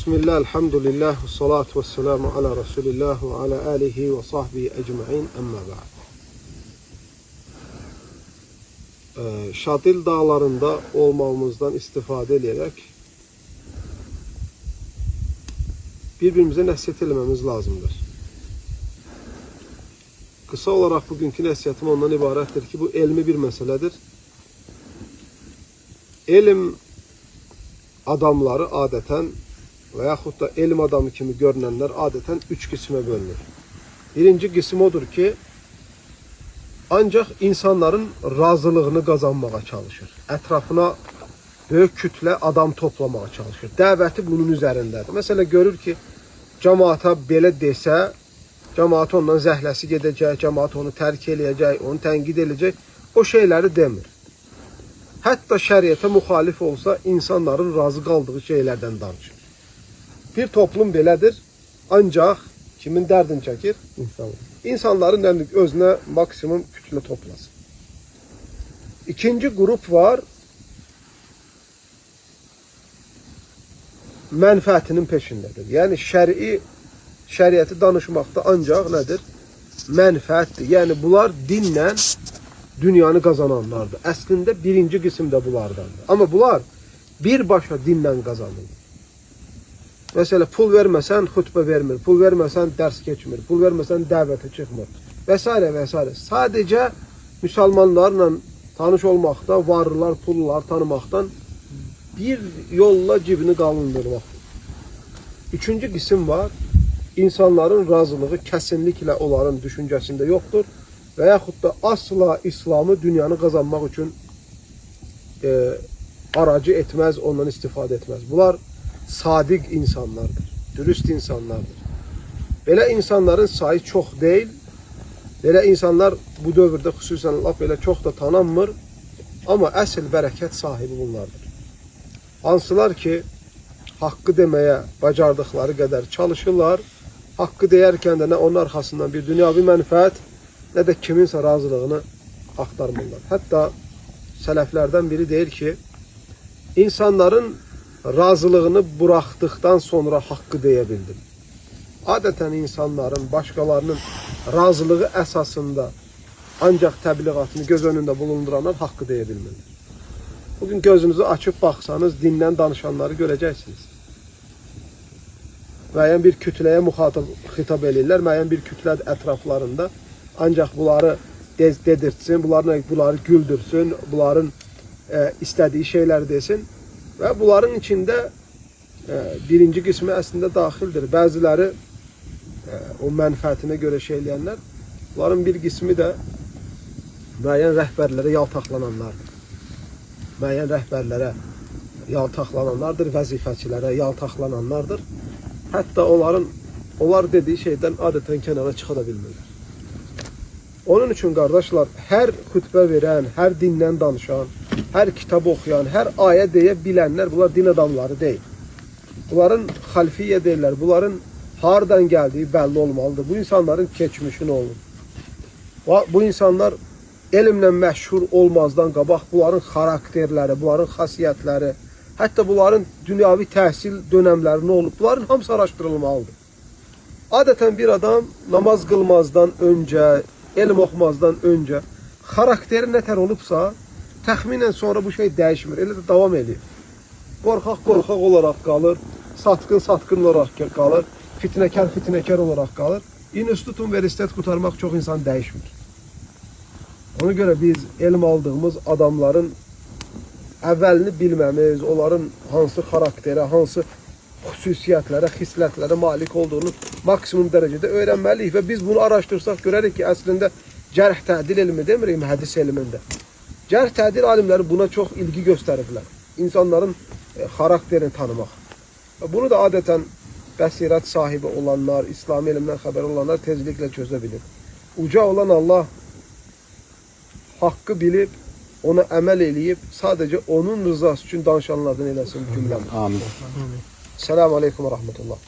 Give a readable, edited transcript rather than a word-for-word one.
Bismillah, elhamdülillah, ve salatu ve selamu ala Resulillah ve ala alihi ve sahbihi ecma'in, emma ba'd. Şadil dağlarında olmamızdan istifade ederek birbirimize nəsihət eləməmiz lazımdır. Kısa olarak bugünkü nəsihətim ondan ibarətdir ki, bu elmi bir məsələdir. Elm adamları adətən və yaxud da elm adamı kimi görünənlər adətən üç qismə bölünür. Birinci qism odur ki, ancaq insanların razılığını qazanmağa çalışır. Ətrafına böyük kütlə adam toplamağa çalışır. Dəvəti bunun üzərindədir. Məsələn, görür ki, cəmaata belə desə, cəmaat ondan zəhləsi gedəcək, cəmaat onu tərk eləyəcək, onu tənqid eləyəcək. O şeyləri demir. Hətta şəriətə müxalif olsa, insanların razı qaldığı şeylərdən danışır. Bir toplum belədir, ancaq kimin dərdini çəkir? İnsanların özünə maksimum kütlə toplasın. İkinci qrup var, mənfəətinin peşindədir. Yəni şəriəti danışmaqda ancaq nədir? Mənfəətdir. Yəni bunlar dinlə dünyanı qazananlardır. Əslində birinci qismdə bunlardandır. Amma bunlar birbaşa dinlə qazanır. Mesela pul verməsən xutbə vermir, pul verməsən dərs keçmir, pul verməsən dəvətə çıxmır və s. və s. Sadəcə müsəlmanlarla tanış olmaqda, varlılar, pullar tanımaqdan bir yolla cibini qalındırmaq. Üçüncü qism var, insanların razılığı kəsinliklə onların düşüncəsində yoxdur və yaxud da asla İslamı dünyanı qazanmaq üçün aracı etməz, ondan istifadə etməz. Bunlar sadiq insanlardır, dürüst insanlardır. Belə insanların sayı çox deyil. Belə insanlar bu dövrdə xüsusən lap belə çox da tanınmır. Amma əsl bərəkət sahibi bunlardır. Hansılar ki, haqqı deməyə bacardıqları qədər çalışırlar. Haqqı deyərkən də nə onun arxasından bir dünyavi mənfəət, nə də kiminsə razılığını axtarmırlar. Hətta sələflərdən biri deyir ki, insanların razılığını buraxdıqdan sonra haqqı deyə bildim. Adətən insanların, başqalarının razılığı əsasında ancaq təbliğatını göz önündə bulunduranlar haqqı deyə bilmirlər. Bugün gözünüzü açıb baxsanız, dindən danışanları görəcəksiniz. Müəyyən bir kütləyə xitab edirlər, müəyyən bir kütlə ətraflarında ancaq bunları dedirtsin, bunları güldürsün, bunların istədiyi şeylər desin. Və bunların içində birinci qismi əslində daxildir. Bəziləri o mənfəətinə görə şey eləyənlər, bunların bir qismi də müəyyən rəhbərlərə yaltaqlananlardır. Müəyyən rəhbərlərə yaltaqlananlardır, vəzifəçilərə yaltaqlananlardır. Hətta onlar dediyi şeydən adətən kənara çıxa da bilmirlər. Onun üçün qardaşlar, hər xütbə verən, hər dindən danışan, hər kitab oxuyan, hər ayə deyə bilənlər, bunlar din adamları deyil. Bunların xalfiyyə deyirlər, bunların hardan gəldiyi bəlli olmalıdır. Bu insanların keçmişi nə olur? Bu insanlar elmlə məşhur olmazdan qabaq, bunların xarakterləri, bunların xasiyyətləri, hətta bunların dünyavi təhsil dönəmləri nə olub, bunların hamısı araşdırılmalıdır. Adətən bir adam namaz qılmazdan öncə, elm oxumazdan öncə xarakteri nətər olubsa, təxminən sonra bu şey dəyişmir, elə də davam edir. Qorxaq olaraq qalır, satqın olaraq qalır, fitnəkar olaraq qalır. İnstitut, universitet qutarmaq çox insan dəyişmir. Ona görə biz elm aldığımız adamların əvvəlini bilməmiz, onların hansı xarakterə, hansı xüsusiyyətlərə, xislətlərə malik olduğunu maksimum dərəcədə öyrənməliyik və biz bunu araşdırsaq görərik ki, əslində cərh tədil elmi demirik, hədis elmində. Cərh tədil alimləri buna çox ilgi göstəriblər. İnsanların xarakterini tanımaq. Bunu da adətən bəsirət sahibi olanlar, İslami elmdən xəbər olanlar tezliklə çözə bilir. Uca olan Allah haqqı bilib, ona əməl eləyib, sadəcə onun rızası üçün danışanlardan eləsin cümləmi. Amin. Selamun Aleyküm ve Rahmetullah.